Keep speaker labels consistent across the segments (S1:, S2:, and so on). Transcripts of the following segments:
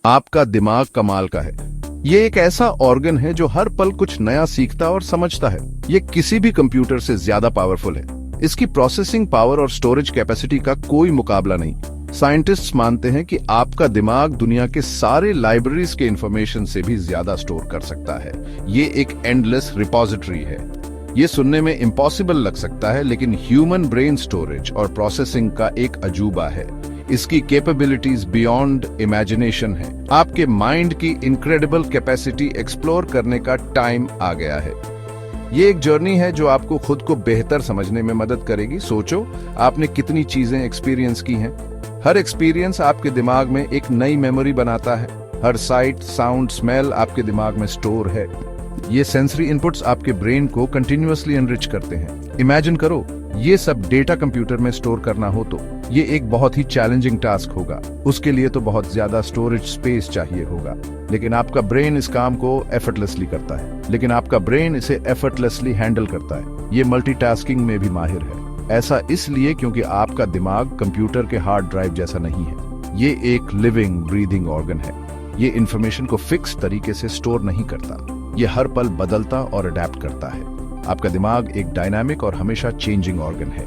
S1: आपका दिमाग कमाल का है। ये एक ऐसा ऑर्गन है जो हर पल कुछ नया सीखता और समझता है। ये किसी भी कंप्यूटर से ज्यादा पावरफुल है। इसकी प्रोसेसिंग पावर और स्टोरेज कैपेसिटी का कोई मुकाबला नहीं। साइंटिस्ट्स मानते हैं कि आपका दिमाग दुनिया के सारे लाइब्रेरीज के इंफॉर्मेशन से भी ज्यादा स्टोर कर सकता है। ये एक एंडलेस रिपोजिटरी है। ये सुनने में इम्पॉसिबल लग सकता है, लेकिन ह्यूमन ब्रेन स्टोरेज और प्रोसेसिंग का एक अजूबा है। इसकी कैपेबिलिटीज बियॉन्ड इमेजिनेशन है। आपके माइंड की इनक्रेडिबल कैपेसिटी एक्सप्लोर करने का टाइम आ गया है। ये एक जर्नी है जो आपको खुद को बेहतर समझने में मदद करेगी। सोचो, आपने कितनी चीजें एक्सपीरियंस की हैं। हर एक्सपीरियंस आपके दिमाग में एक नई मेमोरी बनाता है। हर साइट, साउंड, स्मेल आपके दिमाग में स्टोर है। ये सेंसरी इनपुट्स आपके ब्रेन को कंटिन्यूअसली एनरिच करते हैं। इमेजिन करो, ये सब डेटा कंप्यूटर में स्टोर करना हो तो ये एक बहुत ही चैलेंजिंग टास्क होगा। उसके लिए तो बहुत ज्यादा स्टोरेज स्पेस चाहिए होगा, लेकिन आपका ब्रेन इस काम को एफर्टलेसली हैंडल करता है। ये मल्टीटास्किंग में भी माहिर है। ऐसा इसलिए क्योंकि आपका दिमाग कंप्यूटर के हार्ड ड्राइव जैसा नहीं है। ये एक लिविंग, ब्रीदिंग ऑर्गन है। ये इंफॉर्मेशन को फिक्स तरीके से स्टोर नहीं करता। ये हर पल बदलता और अडेप्ट करता है। आपका दिमाग एक डायनामिक और हमेशा चेंजिंग ऑर्गन है।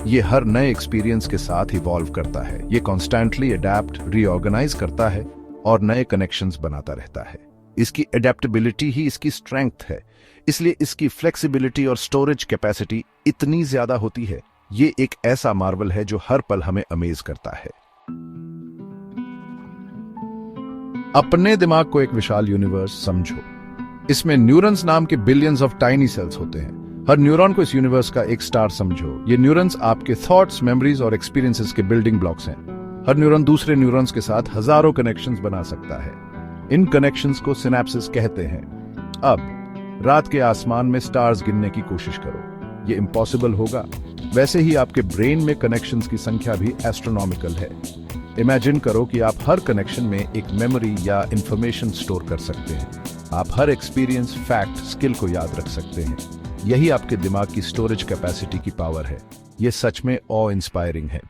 S1: ये हर नए एक्सपीरियंस के साथ इवॉल्व करता है। ये कॉन्स्टेंटली अडेप्ट, रीऑर्गेनाइज करता है और नए कनेक्शंस बनाता रहता है। इसकी अडेप्टेबिलिटी ही इसकी स्ट्रेंथ है। इसलिए इसकी फ्लेक्सिबिलिटी और स्टोरेज कैपेसिटी इतनी ज्यादा होती है। ये एक ऐसा मार्वल है जो हर पल हमें अमेज करता है। अपने दिमाग को एक विशाल यूनिवर्स समझो। इसमें न्यूरॉन्स नाम के बिलियंस ऑफ टाइनी सेल्स होते हैं। हर न्यूरॉन को इस यूनिवर्स का एक स्टार समझो। ये न्यूरॉन्स आपके थॉट्स, मेमोरीज और एक्सपीरियंसेस के बिल्डिंग ब्लॉक्स हैं। हर न्यूरॉन दूसरे न्यूरॉन्स के साथ हजारों कनेक्शंस बना सकता है। इन कनेक्शंस को सिनेप्सिस कहते हैं। अब रात के आसमान में स्टार्स गिनने की कोशिश करो। ये इम्पॉसिबल होगा। वैसे ही आपके ब्रेन में कनेक्शंस की संख्या भी एस्ट्रोनॉमिकल है। इमेजिन करो कि आप हर कनेक्शन में एक मेमोरी या इंफॉर्मेशन स्टोर कर सकते हैं। आप हर एक्सपीरियंस, फैक्ट, स्किल को याद रख सकते हैं। यही आपके दिमाग की स्टोरेज कैपेसिटी की पावर है। यह सच में ऑ इंस्पायरिंग है।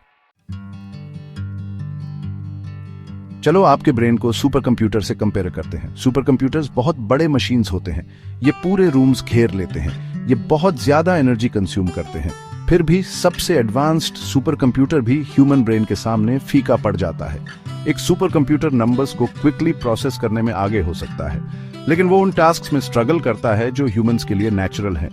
S1: चलो आपके ब्रेन को सुपर कंप्यूटर से कंपेयर करते हैं। सुपर कंप्यूटर्स बहुत बड़े मशीन्स होते हैं। ये पूरे रूम्स घेर लेते हैं। ये बहुत ज्यादा एनर्जी कंज्यूम करते हैं। फिर भी सबसे एडवांस्ड सुपर कंप्यूटर भी ह्यूमन ब्रेन के सामने फीका पड़ जाता है। एक सुपर कंप्यूटर नंबर्स को क्विकली प्रोसेस करने में आगे हो सकता है, लेकिन वो उन टास्क्स में स्ट्रगल करता है जो ह्यूमंस के लिए नेचुरल हैं,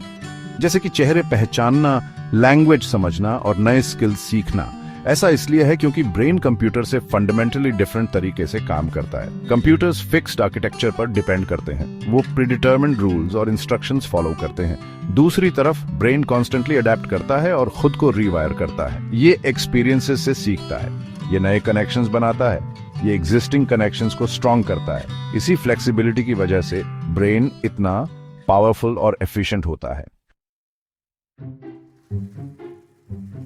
S1: जैसे कि चेहरे पहचानना, लैंग्वेज समझना और नए स्किल्स सीखना। ऐसा इसलिए है क्योंकि ब्रेन कंप्यूटर से फंडामेंटली डिफरेंट तरीके से काम करता है। कंप्यूटर्स फिक्स्ड आर्किटेक्चर पर डिपेंड करते हैं। वो प्रीडिटरमिन्ड रूल्स और इंस्ट्रक्शंस फॉलो करते हैं। दूसरी तरफ ब्रेन कॉन्स्टेंटली अडेप्ट करता है और खुद को रीवायर करता है। ये एक्सपीरियंसेस से सीखता है। ये नए कनेक्शंस बनाता है। ये एग्जिस्टिंग कनेक्शंस को स्ट्रॉन्ग करता है। इसी फ्लेक्सिबिलिटी की वजह से ब्रेन इतना पावरफुल और एफिशिएंट होता है।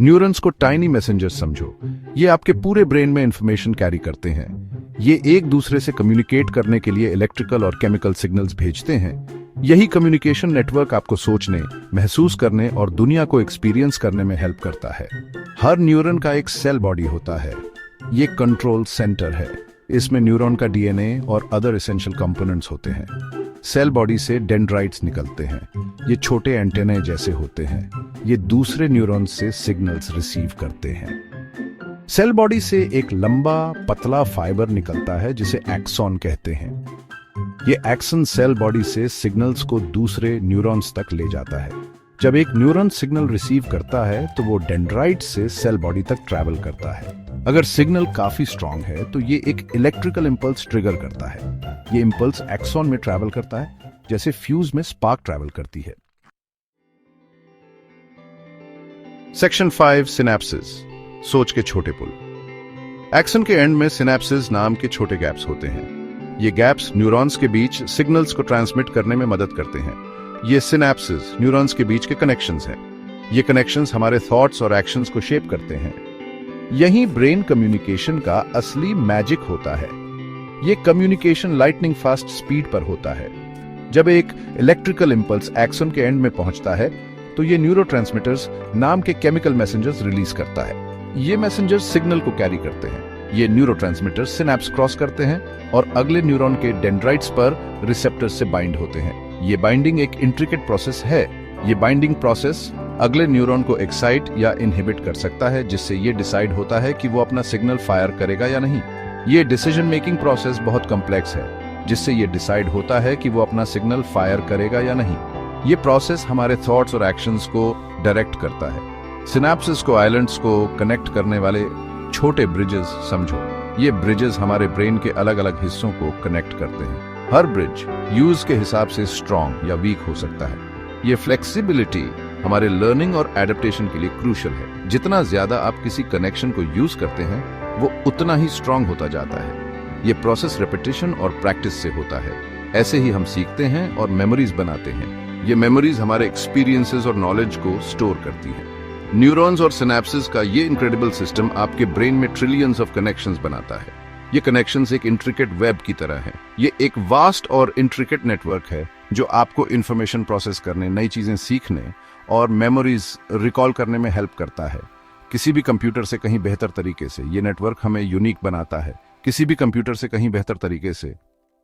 S1: न्यूरॉन्स को टाइनी मैसेंजर्स समझो। ये आपके पूरे ब्रेन में इंफॉर्मेशन कैरी करते हैं। ये एक दूसरे से कम्युनिकेट करने के लिए इलेक्ट्रिकल और केमिकल सिग्नल्स भेजते हैं। यही कम्युनिकेशन नेटवर्क आपको सोचने, महसूस करने और दुनिया को एक्सपीरियंस करने में हेल्प करता है। हर न्यूरॉन का एक सेल बॉडी होता है। ये कंट्रोल सेंटर है। इसमें न्यूरॉन का डीएनए और अदर एसेंशियल कंपोनेंट्स होते हैं। सेल बॉडी से डेंड्राइट्स निकलते हैं। ये छोटे एंटेने जैसे होते हैं। ये दूसरे न्यूरॉन्स से सिग्नल्स रिसीव करते हैं। सेल बॉडी से एक लंबा पतला फाइबर निकलता है जिसे एक्सॉन कहते हैं। ये एक्सन सेल बॉडी से सिग्नल्स को दूसरे न्यूरॉन्स तक ले जाता है। जब एक न्यूरॉन सिग्नल रिसीव करता है तो वो डेंड्राइट से सेल बॉडी तक ट्रैवल करता है। अगर सिग्नल काफी स्ट्रांग है तो ये एक इलेक्ट्रिकल इंपल्स ट्रिगर करता है। ये इंपल्स एक्सॉन में ट्रैवल करता है जैसे फ्यूज में स्पार्क ट्रैवल करती है। सेक्शन 5 सिनेप्सिस, सोच के छोटे पुल। एक्सन के एंड में सिनेप्सिस नाम के छोटे गैप्स होते हैं। ये गैप्स न्यूरॉन्स के बीच सिग्नल्स को ट्रांसमिट करने में मदद करते हैं। ये सिनेप्सिस न्यूरॉन्स के बीच के कनेक्शंस हैं। ये कनेक्शंस हमारे थॉट्स और एक्शंस को शेप करते हैं। यही ब्रेन कम्युनिकेशन का असली मैजिक होता है। ये कम्युनिकेशन लाइटनिंग फास्ट स्पीड पर होता है। जब एक इलेक्ट्रिकल इंपल्स एक्सन के एंड में पहुंचता है तो ये न्यूरोट्रांसमीटर्स नाम के केमिकल मैसेंजर्स रिलीज करता है। ये मैसेंजर्स सिग्नल को कैरी करते हैं। ये न्यूरोट्रांसमीटर सिनेप्स क्रॉस करते हैं और अगले न्यूरॉन के डेंड्राइट्स पर रिसेप्टर्स से बाइंड होते हैं। ये बाइंडिंग एक इंट्रिकेट प्रोसेस है। ये बाइंडिंग प्रोसेस अगले न्यूरॉन को एक्साइट या इनहिबिट कर सकता है, जिससे ये डिसाइड होता है कि वो अपना सिग्नल फायर करेगा या नहीं। ये डिसीजन मेकिंग प्रोसेस बहुत कॉम्प्लेक्स है, जिससे ये डिसाइड होता है कि वो अपना सिग्नल फायर करेगा या नहीं। ये प्रोसेस हमारे थॉट्स और एक्शंस को डायरेक्ट करता है। सिनेप्सिस को आइलैंड्स को कनेक्ट करने वाले छोटे ब्रिजेस समझो। ये ब्रिजेस हमारे ब्रेन के अलग अलग हिस्सों को कनेक्ट करते हैं। हर ब्रिज यूज के हिसाब से स्ट्रॉन्ग या वीक हो सकता है। ये फ्लेक्सिबिलिटी हमारे लर्निंग और एडेप्टेशन के लिए क्रूशियल है। जितना ज्यादा आप किसी कनेक्शन को यूज करते हैं, वो उतना ही स्ट्रांग होता जाता है। ये प्रोसेस रेपिटेशन और प्रैक्टिस से होता है। ऐसे ही हम सीखते हैं और मेमोरीज बनाते हैं। ये मेमोरीज हमारे एक्सपीरियंसेस और नॉलेज को स्टोर करती हैं। न्यूरॉन्स और सिनेप्सिस का ये इनक्रेडिबल सिस्टम आपके ब्रेन में ट्रिलियंस ऑफ कनेक्शंस बनाता है। ये कनेक्शंस एक इंट्रिकेट वेब की तरह हैं। ये एक वास्ट और इंट्रिकेट नेटवर्क है जो आपको इंफॉर्मेशन प्रोसेस करने, नई चीजें सीखने और मेमोरीज रिकॉल करने में हेल्प करता है। किसी भी कंप्यूटर से कहीं बेहतर तरीके से ये नेटवर्क हमें यूनिक बनाता है। किसी भी कंप्यूटर से कहीं बेहतर तरीके से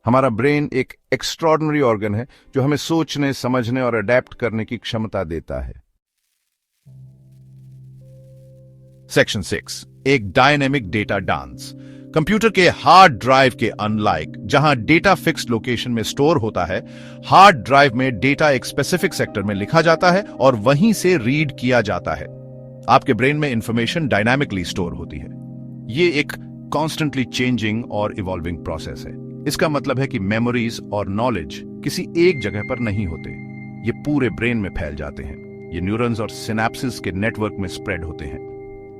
S1: हमारा ब्रेन एक एक्स्ट्रॉर्डिनरी ऑर्गन है जो हमें सोचने, समझने और अडेप्ट करने की क्षमता देता है। सेक्शन 6, एक डायनेमिक डेटा डांस। कंप्यूटर के हार्ड ड्राइव के अनलाइक, जहां डेटा फिक्स्ड लोकेशन में स्टोर होता है, हार्ड ड्राइव में डेटा एक स्पेसिफिक सेक्टर में लिखा जाता है और वहीं से रीड किया जाता है। आपके ब्रेन में इंफॉर्मेशन डायनामिकली स्टोर होती है। ये एक कॉन्स्टेंटली चेंजिंग और इवॉल्विंग प्रोसेस है। इसका मतलब है कि मेमोरीज और नॉलेज किसी एक जगह पर नहीं होते, ये पूरे ब्रेन में फैल जाते हैं। ये न्यूरॉन्स और सिनेप्सिस के नेटवर्क में स्प्रेड होते हैं।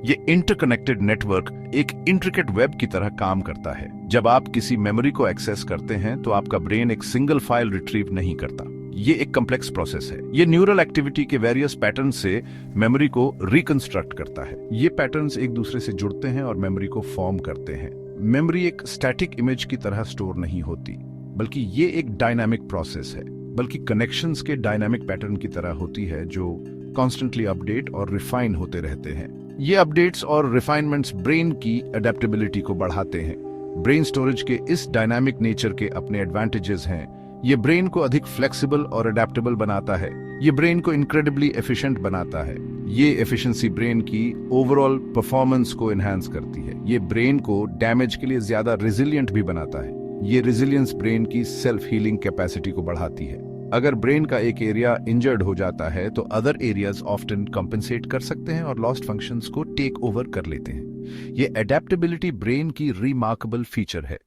S1: ये इंटरकनेक्टेड नेटवर्क एक इंट्रिकेट वेब की तरह काम करता है। जब आप किसी मेमोरी को एक्सेस करते हैं तो आपका ब्रेन एक सिंगल फाइल रिट्रीव नहीं करता। ये एक कॉम्प्लेक्स प्रोसेस है। ये न्यूरल एक्टिविटी के वेरियस पैटर्न से मेमोरी को रिकंस्ट्रक्ट करता है। ये पैटर्न्स एक दूसरे से जुड़ते हैं और मेमोरी को फॉर्म करते हैं। मेमोरी एक स्टैटिक इमेज की तरह स्टोर नहीं होती, बल्कि ये एक डायनामिक प्रोसेस है। बल्कि कनेक्शंस के डायनामिक पैटर्न की तरह होती है जो कॉन्स्टेंटली अपडेट और रिफाइन होते रहते हैं। ये अपडेट्स और रिफाइनमेंट्स ब्रेन की अडेप्टेबिलिटी को बढ़ाते हैं। ब्रेन स्टोरेज के इस डायनामिक नेचर के अपने एडवांटेजेस हैं। ये ब्रेन को अधिक फ्लेक्सिबल और अडेप्टेबल बनाता है। ये ब्रेन को इनक्रेडिबली एफिशिएंट बनाता है। ये एफिशिएंसी ब्रेन की ओवरऑल परफॉर्मेंस को एनहांस करती है। ये ब्रेन को डैमेज के लिए ज्यादा रेजिलिएंट भी बनाता है। ये रेजिलियंस ब्रेन की सेल्फ हीलिंग कैपेसिटी को बढ़ाती है। अगर ब्रेन का एक एरिया इंजर्ड हो जाता है तो अदर एरियाज ऑफ्टन कंपेंसेट कर सकते हैं और लॉस्ट फंक्शंस को टेक ओवर कर लेते हैं। ये अडेप्टेबिलिटी ब्रेन की रिमार्केबल फीचर है।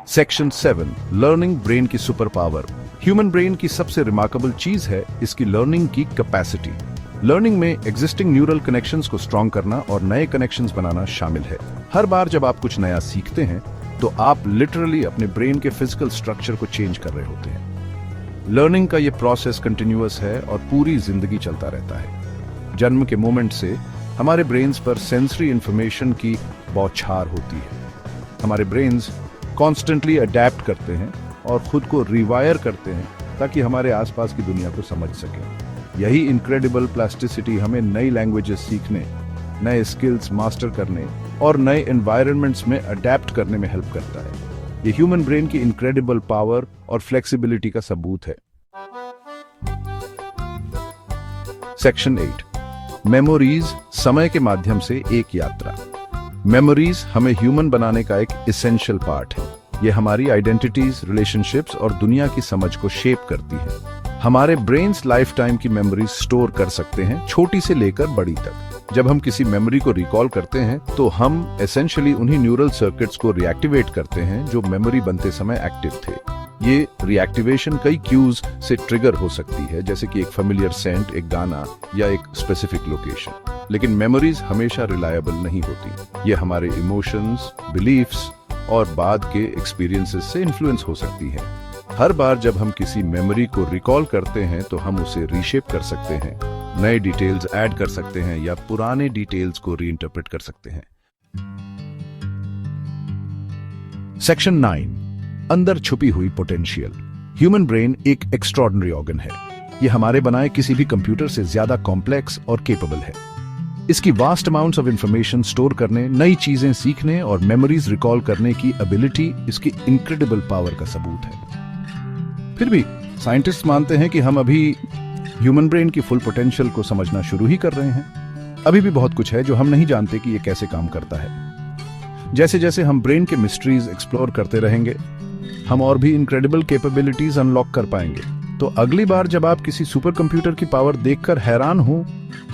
S1: सेक्शन 7, लर्निंग ब्रेन की सुपर पावर। ह्यूमन ब्रेन की सबसे रिमार्केबल चीज है इसकी लर्निंग की कैपेसिटी। लर्निंग में एग्जिस्टिंग न्यूरल कनेक्शंस को स्ट्रॉन्ग करना और नए कनेक्शंस बनाना शामिल है। हर बार जब आप कुछ नया सीखते हैं तो आप लिटरली अपने ब्रेन के फिजिकल स्ट्रक्चर को चेंज कर रहे होते हैं। लर्निंग का ये प्रोसेस कंटिन्यूअस है और पूरी जिंदगी चलता रहता है। जन्म के मोमेंट से हमारे ब्रेन्स पर सेंसरी इंफॉर्मेशन की बौछार होती है। हमारे ब्रेन्स कॉन्स्टेंटली अडेप्ट करते हैं और खुद को रिवायर करते हैं ताकि हमारे आसपास की दुनिया को समझ सकें। यही इनक्रेडिबल प्लास्टिसिटी हमें नई लैंग्वेजेस सीखने, नए स्किल्स मास्टर करने और नए एनवायरनमेंट्स में अडेप्ट करने में हेल्प करता है। ये ह्यूमन ब्रेन की इनक्रेडिबल पावर और फ्लेक्सिबिलिटी का सबूत है। सेक्शन 8, मेमोरीज, समय के माध्यम से एक यात्रा। मेमोरीज हमें ह्यूमन बनाने का एक इसेंशियल पार्ट है। ये हमारी आइडेंटिटीज, रिलेशनशिप्स और दुनिया की समझ को शेप करती है। हमारे ब्रेन्स लाइफ टाइम की मेमोरीज स्टोर कर सकते हैं, छोटी से लेकर बड़ी तक। जब हम किसी मेमोरी को रिकॉल करते हैं तो हम एसेंशियली उन्हीं न्यूरल सर्किट्स को रिएक्टिवेट करते हैं जो मेमोरी बनते समय एक्टिव थे। ये रिएक्टिवेशन कई क्यूज से ट्रिगर हो सकती है, जैसे कि एक फेमिलियर सेंट, एक गाना या एक स्पेसिफिक लोकेशन। लेकिन मेमोरीज हमेशा रिलायबल नहीं होती। ये हमारे इमोशंस, बिलीफ्स और बाद के एक्सपीरियंसेस से इन्फ्लुएंस हो सकती है। हर बार जब हम किसी मेमोरी को रिकॉल करते हैं तो हम उसे रीशेप कर सकते हैं, नए डिटेल्स ऐड कर सकते हैं या पुराने डिटेल्स को रीइंटरप्रेट कर सकते हैं। सेक्शन 9, अंदर छुपी हुई पोटेंशियल। ह्यूमन ब्रेन एक एक्स्ट्रॉर्डिनरी ऑर्गन है। यह हमारे बनाए किसी भी कंप्यूटर से ज्यादा कॉम्प्लेक्स और केपेबल है। इसकी vast amounts of information store करने, नई चीजें सीखने और मेमोरीज रिकॉल करने की एबिलिटी इसकी इनक्रेडिबल पावर का सबूत है। फिर भी साइंटिस्ट मानते हैं कि हम अभी ह्यूमन ब्रेन की फुल पोटेंशियल को समझना शुरू ही कर रहे हैं। अभी भी बहुत कुछ है जो हम नहीं जानते कि ये कैसे काम करता है। जैसे जैसे हम ब्रेन के मिस्ट्रीज एक्सप्लोर करते रहेंगे, हम और भी इनक्रेडिबल कैपेबिलिटीज अनलॉक कर पाएंगे। तो अगली बार जब आप किसी सुपर कंप्यूटर की पावर देखकर हैरान हो,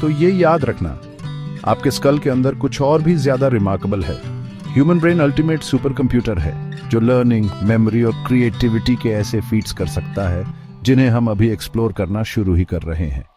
S1: तो ये याद रखना, आपके स्कल के अंदर कुछ और भी ज्यादा रिमार्केबल है। Human brain ultimate super computer है जो लर्निंग, मेमोरी और क्रिएटिविटी के ऐसे फीट्स कर सकता है जिन्हें हम अभी एक्सप्लोर करना शुरू ही कर रहे हैं।